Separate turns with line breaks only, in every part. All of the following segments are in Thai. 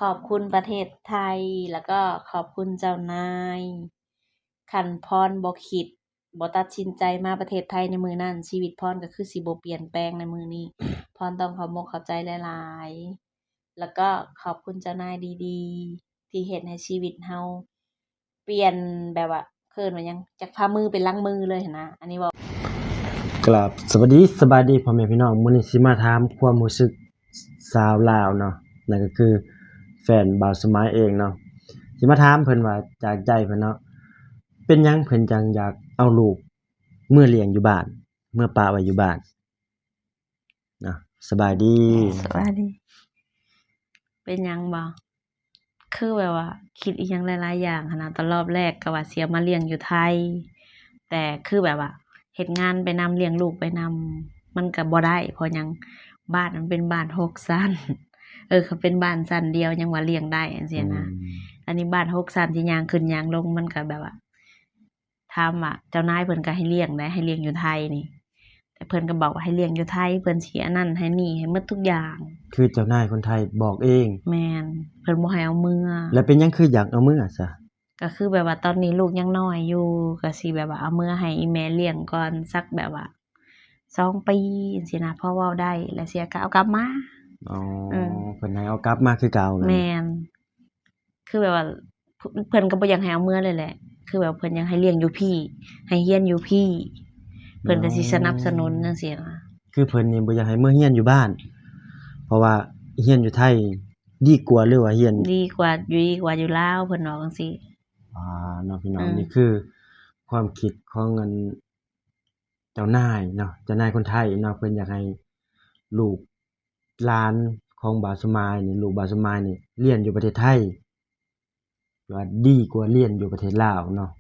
ขอบคุณประเทศไทย แล้วก็ขอบคุณเจ้านายคันพรบ่คิดบ่ตัดสินใจมาประเทศไทยในมื้อนั้นชีวิตพรก็คือสิบ่เปลี่ยนแปลงในมื้อนี้พรต้องขอบอกขอบใจหลายๆแล้วก็ขอบคุณเจ้านายดีๆที่เฮ็ดให้ชีวิตเราเปลี่ยนแบบว่าเอิ้นว่าหยังจากฝ่ามือเป็นหลังมือเลยหั้นนะอันนี้เว้าก
ราบสวัสดีสบายดีพ่อแม่พี่น้องมื้อนี้สิมาถามความรู้สึกสาวลาวเนาะนั่นก็คือแฟนบ่าวสมัยเองเนาะสิมาถามเพิ่นว่าจากใจเพิ่นเนาะเป็นหยังเพิ่นจังอยากเอาลูกเมื่อเลี้ยงอยู่บ้านเมื่อป้าไว้อยู่บ้านเนาะสบายดี
สวัสดีเป็นหยังบ่คือแบบว่าคิดอีหยังหลายๆอย่างหั้นนะตอนรอบแรกก็ว่าสิเอามาเลี้ยงอยู่ไทยแต่คือแบบว่าเฮ็ดงานไปนำเลี้ยงลูกไปนำมันก็บ่ได้เพราะหยังบ้านมันเป็นบ้าน6ชั้นเขาเป็นบ้านชั้นเดียวยังว่าเลี้ยงได้จังซี่นะอันนี้บ้าน6ชั้นสิย่างขึ้นย่างลงมันก็แบบว่าถามว่าเจ้านายเพิ่นก็ให้เลี้ยงได้ให้เลี้ยงอยู่ไทยนี่แต่เพิ่นก็บอกว่าให้เลี้ยงอยู่ไทยเพิ่นสิอันนั้นให้นี่ให้หมดทุกอย่าง
คือเจ้านายคนไทยบอกเอง
แม่นเพิ่นบ่ให้เอามือ
แล้วเป็นหยังคืออยากเอามือซะ
ก็คือแบบว่าตอนนี้ลูกยังน้อยอยู่ก็สิแบบว่าเอามือให้อีแม่เลี้ยงก่อนสักแบบว่า2ปีจังซี่นะพอเว้าได้แล้วเสียก็เอากลับมา
อ๋อเพิ่นให้เอากลับมาคือเก่า
แม่นคือแบบว่าเพิ่นก็บ่อยากให้เอามือเลยแหละคือแบบเพิ่นอยากให้เลี้ยงอยู่พี่ให้เรียนอยู่พี่เพิ่นก็สิสนับสนุนจังซี่นะ
คือเพิ่นนี่บ่อยากให้เมื่อเรียนอยู่บ้านเพราะว่าเรียนอยู่ไทยดีกว่าหรือว่าเรียน
ดีกว่าอยู่ลาวเพิ่นว่าจังซี่
เนาะพี่น้องนี่คือความคิดของเจ้านายเนาะเจ้านายคนไทยเนาะเพิ่นอยากให้ลูกหลานของบ่าวสมายนี่ลูกบ่าวสมายนี่เรียนอยู่ประเทศไทยว่าดีกว่าเรียนอยู่ประเทศลาวเนาะ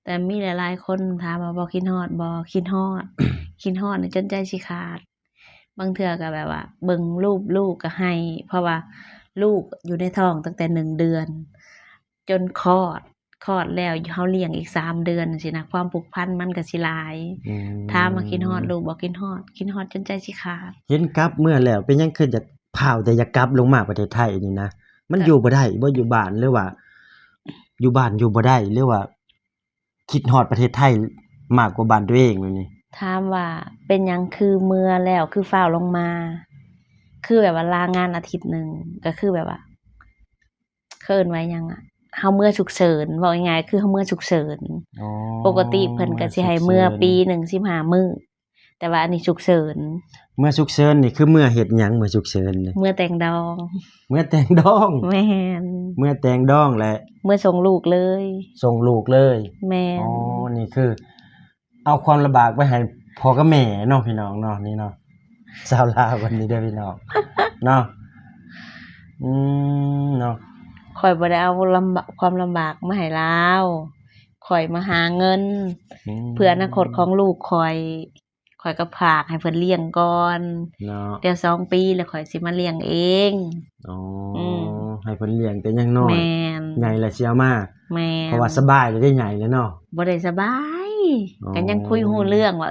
แต่มีหลายๆคนถามว่าบ่คิดฮอดบ่คิดฮอด คิดฮอดนี่จนใจสิขาดบางเทื่อก็แบบว่าเบิ่งรูปลูกก็ให้เพราะว่าลูกอยู่ในท้องตั้งแต่1เดือนจนคลอดแล้วเฮาเลี้ยงอีก3เดือนจังซี่นะความผูกพันมันก็สิหลายถามว่าคิดฮอดลูกบ่คิดฮอดจนใจสิขาด
เห็นกลับเมื่อแล้วเป็นหยังคืออยากพร้าวแต่อยากกลับลงมาประเทศไทยนี่นะมันอยู่บ่ได้บ่อยู่บ้านหรือว่าอยู่บ้านอยู่บ่ได้หรือว่าคิดฮอดประเทศไทยมากกว่าบ้านตัวเองแบบนี้
ถามว่าเป็นหยังคือเมื่อแล้วคือฟ้าวลงมาคือแบบว่าลางานอาทิตย์หนึ่งก็คือแบบว่าเคิ้นไว้หยังอะเฮาเมื่อฉุกเฉินเว้าง่ายๆคือเฮาเมื่อฉุกเฉินปกติเพิ่นก็สิให้เมื่อปีหนึ่ง15มื้อแต่ว่าอันนี้ฉุกเฉิน
เมื่อฉุกเฉินนี่คือเมื่อเฮ็ดหยังเมื่อฉุกเฉินนี่
เมื่อแต่งดอง
เมื่อแต่งดอง
แม่น
เมื่อแต่งดองและ
เมื่อส่งลูกเลย
ส่งลูกเลย
แม่น
นี่คือเอาความลำบากไว้ให้พ่อกับแม่เนาะพี่น้องเนาะนี่เนาะชาวลาววันนี้เด้อพี่น้องเนาะเนาะ
ข้อยบ่ได้เอาความลำบากมาให้ลาวข้อยมาหาเงินเพื่ออนาคตของลูกข้อยก็ฝากให้เพิ่นเลี้ยงก่อน
เนาะ
เดี๋ยว2ปีแล้วข้อยสิมาเลี้ยงเอง
ให้เพิ่นเลี้ยงแต่ยังน้อย
แม่น
ใหญ่แล้วสิเอามา
แม่น
เพราะว่าสบายแล้วได้ใหญ่แล้วเนาะ
บ่ได้สบายก็ยังคุยรู้เรื่องว่า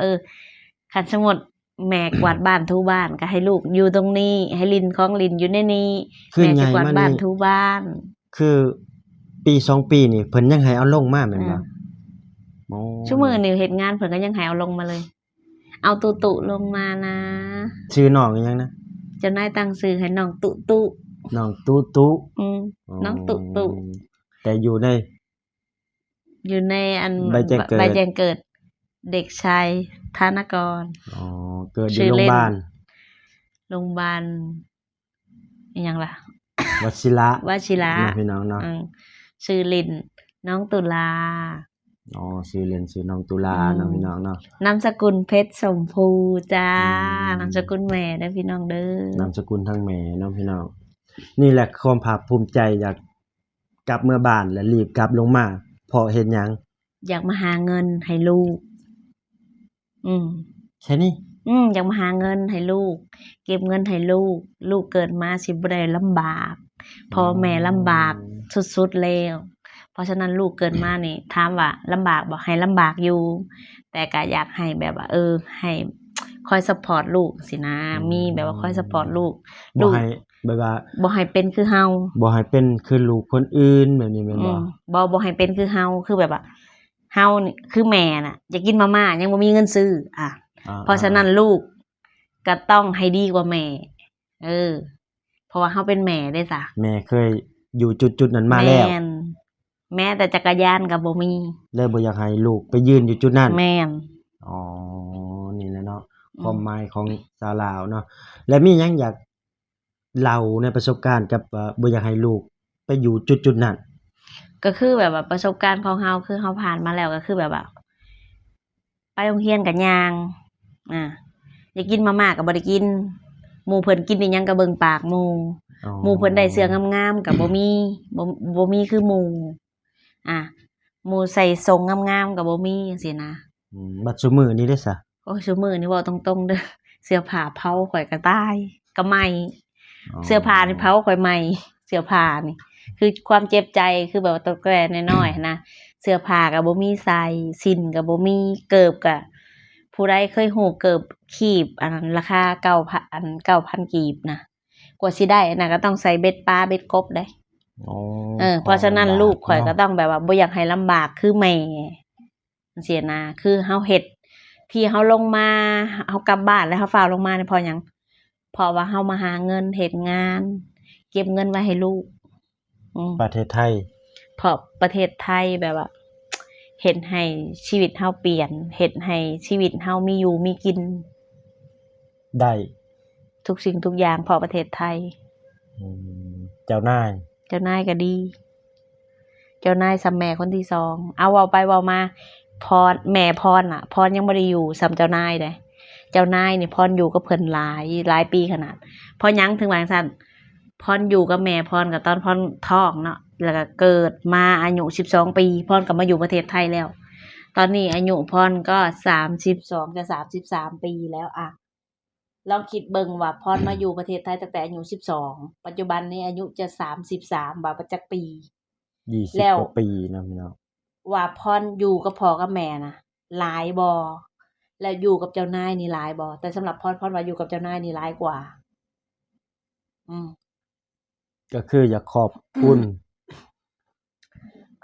คันสมมุติแม่กวาดบ้านถูบ้านก็ให้ลูกอยู่ตรงนี้ให้ลินของลินอยู่ในนี้แม่สิกวาดบ้านถูบ้าน
คือปี2ปีนี่เพิ่นยังให้เอาลงมาแม่นบ่
ซุมื้อนี้เฮ็ดงานเพิ่นก็ยังให้เอาลงมาเลยเอาตุๆลงมานะ
ชื่อน้องอิหยังนะ
เจ้านายตั้งชื่อให้น้องตุ
น้องตุ
น้องตุ
แต่อยู่ใน
อัน
ใบแจ้ง
เกิดเด็กชายธนกร
เกิดอยู่โรงพยา
บาลอิหยังล่ะ
วชิระพี่น้องเนาะ
ชื่อเล่นน้องตุลา
ชื่อเล่นชื่อน้องตุลาเนาะพี่น้องเนาะ
นามสกุลเพชรสมภูจ้านามสกุลแม่เด้อพี่น้องเด้อน
ามสกุลทั้งแม่เนาะพี่น้องนี่แหละความภาคภูมิใจอยากกลับเมื่อบ้านและรีบกลับลงมาเพราะเฮ็ดหยัง
อยากมาหาเงินให้ลูก
แค่นี้
อยากมาหาเงินให้ลูกเก็บเงินให้ลูกเกิดมาสิบ่ได้ลำบากพ่อแม่ลำบากสุดๆแล้วเพราะฉะนั้นลูกเกิดมานี่ถามว่าลำบากบ่ให้ลำบากอยู่แต่ก็อยากให้แบบว่าให้คอยซัปพอร์ตลูกสินะมีแบบว่าคอยซัปพอร์ตลูก
แบบว่า
บ่ให้เป็นคือเฮา
บ่ให้เป็นคือลูกคนอื่นแบบนี้แม่นบ่
บ่ให้เป็นคือเฮาคือแบบว่าเฮานี่คือแม่น่ะอยากกินมาม่ายังบ่มีเงินซื้อเพราะฉะนั้นลูกก็ต้องให้ดีกว่าแม่เพราะว่าเฮาเป็นแม่เด้จ้ะ
แม่เคยอยู่จุดๆนั้นมาแล้ว
ม่นแม้แต่จักรยานก็บ่มี
เลยบ่อยากให้ลูกไปยืนอยู่จุดนั้น
แม่น
อ๋อนี่แหละเนาะความหมายของสาวลาวเนาะแล้วมีหยังอยากเล่าในประสบการณ์กับบ่อยากให้ลูกไปอยู่จุดๆนั้น
ก็คือแบบว่าประสบการณ์ของเฮาคือเฮาผ่านมาแล้วก็คือแบบว่าไปโรงเรียนก็ย่างอยากกินมาม่าก็บ่ได้กินหมู่เพิ่นกินอิหยังก็เบิ่งปากหมู่
อ๋อ
หมู่เพิ่นได้เสื้องามๆก็บ่มีบ่มีคือหมู่หมู่ใส่ทรงงามๆก็บ่มีจังซี่นะ
บัดซุมื้อนี้เด้อซะ
โอ้ยซุมื้อนี้เว้าตรงๆเด้อเสื้อผ้าเผาข่อยก็ตายก็ไหม้เสื้อผ้านี่เผาข่อยไหม้เสื้อผ้านี่คือความเจ็บใจคือแบบว่าตกแต่น้อยๆนะเสื้อผ้าก็บ่มีใส่สิ้นก็บ่มีเกิบก็ผู้ใดเคยฮู้เกิบคีบอันนั้นราคา9,000 กีบนะกว่าสิได้อันนั้นก็ต้องใส่เบ็ดปลาเบ็ดกบได้
อ๋อ
เพราะฉะนั้นลูกข่อยก็ต้องแบบว่าบ่อยากให้ลำบากคือแม่จังซี่นะคือเฮาเฮ็ดที่เฮาลงมาเฮากลับบ้านแล้วเฮาฟ้าวลงมานี่เพราะหยังเพราะว่าเฮามาหาเงินเฮ็ดงาน เก็บเงินไว้ให้ลูก
ประเทศไทย
เพราะประเทศไทยแบบว่าเฮ็ดให้ชีวิตเฮาเปลี่ยนเฮ็ดให้ชีวิตเฮามีอยู่มีกิน
ได้
ทุกสิ่งทุกอย่างเพราะประเทศไทย
เจ้านาย
ก็ดี เจ้านายซ้ำแม่คนที่สองเอาเว้าไปเว้ามาพรแม่พรพรยังบ่ได้อยู่ซ้ำเจ้านายเด้เจ้านายนี่พรอยู่กับเพิ่นหลายปีขนาดเพราะหยังถึงว่าจังซั่นพรอยู่กับแม่พรก็ตอนพรท้องเนาะแล้วก็เกิดมาอายุ12 ปีพรก็มาอยู่ประเทศไทยแล้ว ตอนนี้อายุพรก็32จะ33 ปีแล้วลองคิดเบิ่งว่าพรมาอยู่ประเทศไทยตั้งแต่อายุ12ปัจจุบันนี้อายุจะ33บ่จักปี
20
แล้ว
กว่าปีเนาะพี่น้อง
ว่าพรอยู่กับพ่อกับแม่น่ะหลายบ่แล้วอยู่กับเจ้านายนี่หลายบ่แต่สำหรับพรว่าอยู่กับเจ้านายนี่หลายกว่า
ก็คืออยากขอบคุณ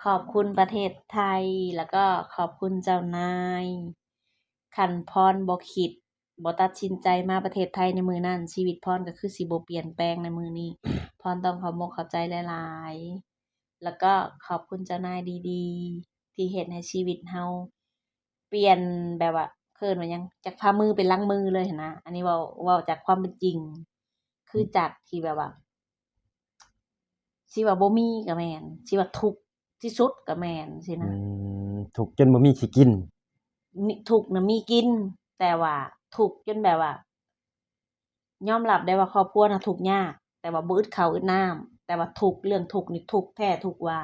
ขอบคุณประเทศไทยแล้วก็ขอบคุณเจ้านายคันพรบ่คิดบ่ตัดสินใจมาประเทศไทยในมื้อนั้นชีวิตพรก็คือสิบ่เปลี่ยนแปลงในมื้อนี้พรต้องขอบขอบใจหลายๆแล้วก็ขอบคุณเจ้านายดีๆที่เฮ็ดให้ชีวิตเฮาเปลี่ยนแบบว่าเอิ้นว่าหยังจากฝ่ามือเป็นหลังมือเลยหั้นนะอันนี้เว้าจากความเป็นจริงคือจากที่แบบว่าสิว่าบ่มีก็แม่นสิว่าทุกข์ที่สุดก็แม่นสินะ
ทุกข์จนบ่มีสิกิน
ทุกข์น่ะมีกินแต่ว่าทุกข์จนแบบว่ายอมรับได้ว่าครอบครัวน่ะทุกข์ยากแต่ว่าบ่อึดข้าวอึดน้ำแต่ว่าทุกข์เรื่องทุกข์นี่ทุกข์แท้ทุกข์ว่า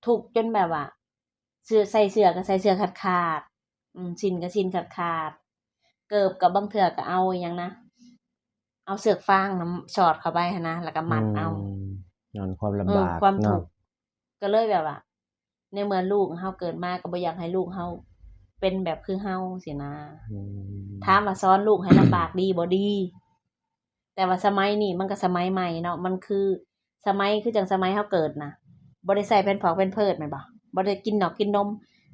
ทุกข์จนแบบว่าใส่เสื้อก็ใส่เสื้อขาดๆสิ้นก็สิ้นขาดๆเกิบก็บางเทื่อก็เอาอิหยังนะเอาเสือกฟางน่ะสอดเข้าไปหั้นนะแล้วก็มัดเอา
ย้อนความลำบาก
ความทุ
เนาะ
กข์ก็เลยแบบว่าในเมื่อลูกเฮาเกิดมาก็บ่อยากให้ลูกเฮาเป็นแบบคือเฮาสินะถามว่าสอนลูกให้ลำบากดีบ่ดีแต่ว่าสมัยนี้มันก็สมัยใหม่เนาะมันคือสมัยคือจังสมัยเฮาเกิดน่ะบ่ได้ใช้แผ่นผอกแผ่นเพิดแม่นบ่บ่ได้กินนอกกินนม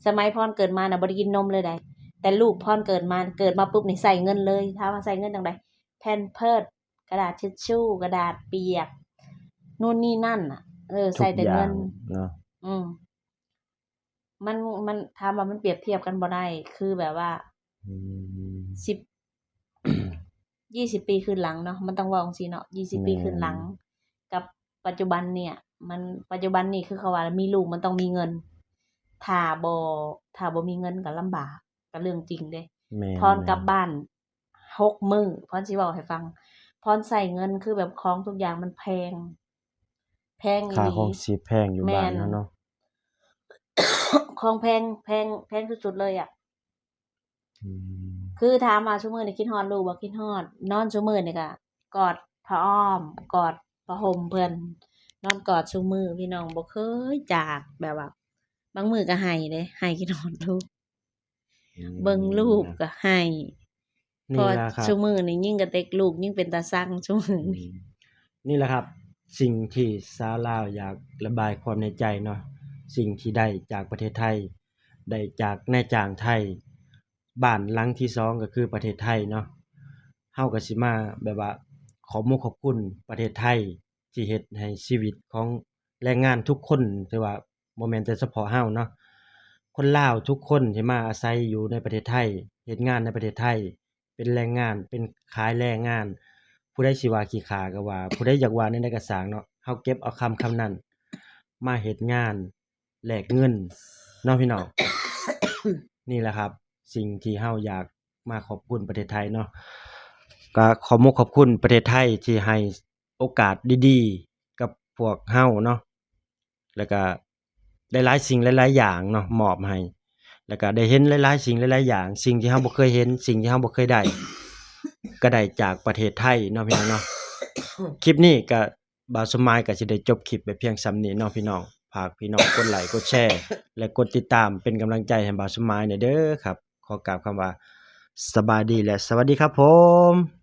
สมัยพรเกิดมาน่ะบ่ได้กินนมเลยได้แต่ลูกพรเกิดมาปุ๊บนี่ใช้เงินเลยถามว่าใช้เงินจังได๋แผ่นเพิดกระดาษทิชชู่กระดาษเปียกนู่นนี่นั่นน่ะใส่แต่เงิน
เนาะ
มันถามว่ามันเปรียบเทียบกันบ่ได้คือแบบว่า20 ปีขึ้นหลังเนาะมันต้องว่าจังซี่เนาะ20 ปีขึ้นหลังกับปัจจุบันเนี่ยมันปัจจุบันนี่คือเขาว่ามีลูกมันต้องมีเงินถ้าบ่มีเงินก็ลำบากก็เรื่องจริงเด้พรกลับบ้าน6มื้อพรสิเว้าให้ฟังพรใช้เงินคือแบบของทุกอย่างมันแพงอีหลี
ค่าของชีพแพงอยู่บ้านเนาะ
ของแพงสุดๆเลยคือถามว่าซุมื้อนี้คิดฮอดลูกบ่คิดฮอดนอนซุมื้อนี่ก็กอดผ้าอ้อมกอดผ้าห่มเพิ่นนอนกอดซุมื้อพี่น้องบ่เคยจากแบบว่าบางมื้อก็ให้เด้ให้คิดฮอดลูกเบิ่งรูปก็ให้พอซุมื้อนี้ยิ่งกระเต็กลูกยิ่งเป็นตาซังซุมื้อนี้
นี่แหละครับสิ่งที่สาวลาวอยากระบายความในใจเนาะสิ่งที่ได้จากประเทศไทยได้จากนายจ้างไทยบ้านหลังที่2ก็คือประเทศไทยเนาะเฮาก็สิมาแบบว่าขอบมุกขอบคุณประเทศไทยที่เฮ็ดให้ชีวิตของแรงงานทุกคนถือว่าบ่แม่นแต่เฉพาะเฮาเนาะคนลาวทุกคนที่มาอาศัยอยู่ในประเทศไทยเฮ็ดงานในประเทศไทยเป็นแรงงานเป็นขายแรงงาน ผู้ใดสิว่าขี้ข้าก็ว่าผู้ใดอยากว่าแนวใดก็สร้างเนาะเฮาเก็บเอาคำนั้นมาเฮ็ดงานแลกเงินเนาะพี่น้อง นี่แหละครับสิ่งที่เฮาอยากมาขอบคุณประเทศไทยเนาะก็ขอมุกขอบคุณประเทศไทยที่ให้โอกาสดีๆกับพวกเฮาเนาะแล้วก็หลายๆสิ่งหลายๆอย่างเนาะมอบให้แล้วก็ได้เห็นหลายๆสิ่งหลายๆอย่างสิ่งที่เฮาบ่เคยเห็นสิ่งที่เฮาบ่เคยได้ก็ได้จากประเทศไทยเนาะพี่น้องเนาะ คลิปนี้ก็บ่าวสมายก็สิได้จบคลิปไปเพียงส่ำนี้เนาะพี่น้องฝากพี่น้องกดไลค์กดแชร์และกดติดตามเป็นกำลังใจให้บ่าวสมายหน่อยเด้อครับขอกราบคำว่าสบายดีและสวัสดีครับผม